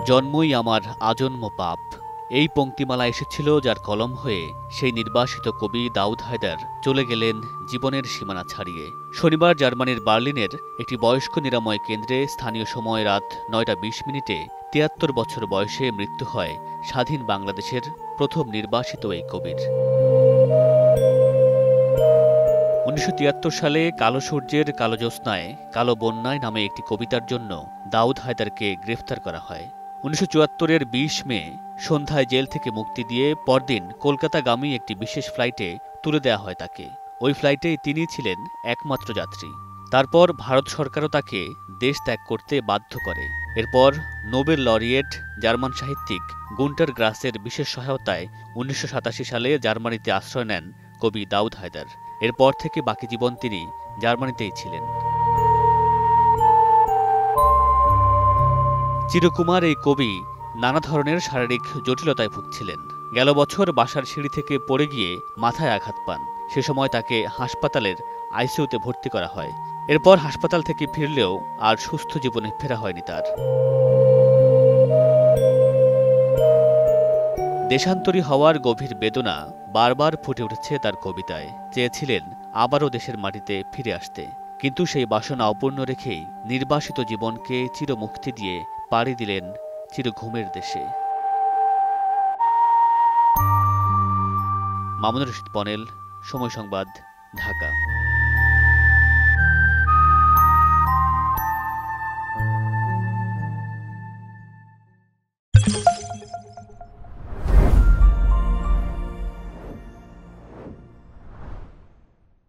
জন্মই আমার আজন্ম পাপ। এই পংক্তিমালা এসেছিল যার কলম হয়ে সেই নির্বাসিত কবি দাউদ হায়দার চলে গেলেন জীবনের সীমানা ছাড়িয়ে। শনিবার জার্মানির বার্লিনের একটি বয়স্ক নিরাময় কেন্দ্রে স্থানীয় সময় রাত ৯টা ২০ মিনিটে ৭৩ বছর বয়সে মৃত্যু হয় স্বাধীন বাংলাদেশের প্রথম নির্বাসিত এই কবির। ১৯৭৩ সালে কালো সূর্যের কালো জ্যোৎস্নায় কালো বন্যায় নামে একটি কবিতার জন্য দাউদ হায়দারকে গ্রেফতার করা হয়। ১৯৭৪-এর ২০ মে সন্ধ্যায় জেল থেকে মুক্তি দিয়ে পরদিন কলকাতাগামী একটি বিশেষ ফ্লাইটে তুলে দেওয়া হয় তাকে। ওই ফ্লাইটেই তিনি ছিলেন একমাত্র যাত্রী। তারপর ভারত সরকারও তাকে দেশ ত্যাগ করতে বাধ্য করে। এরপর নোবেল লরিয়েট জার্মান সাহিত্যিক গুন্টার গ্রাসের বিশেষ সহায়তায় ১৯৮৭ সালে জার্মানিতে আশ্রয় নেন কবি দাউদ হায়দার। এরপর থেকে বাকি জীবন তিনি জার্মানিতেই ছিলেন। চিরকুমার এই কবি নানা ধরনের শারীরিক জটিলতায় ভুগছিলেন। গেল বছর বাসার সিঁড়ি থেকে পড়ে গিয়ে মাথায় আঘাত পান। সে সময় তাকে হাসপাতালের আইসিইউতে ভর্তি করা হয়। এরপর হাসপাতাল থেকে ফিরলেও আর সুস্থ জীবনে ফেরা হয়নি তার। দেশান্তরী হওয়ার গভীর বেদনা বারবার ফুটে উঠেছে তার কবিতায়। চেয়েছিলেন আবারও দেশের মাটিতে ফিরে আসতে, কিন্তু সেই বাসনা অপূর্ণ রেখেই নির্বাসিত জীবনকে চিরমুক্তি দিয়ে পাড়ি দিলেন চির ঘুমের দেশে। মামুনুর রশীদ পনেল, সময় সংবাদ, ঢাকা।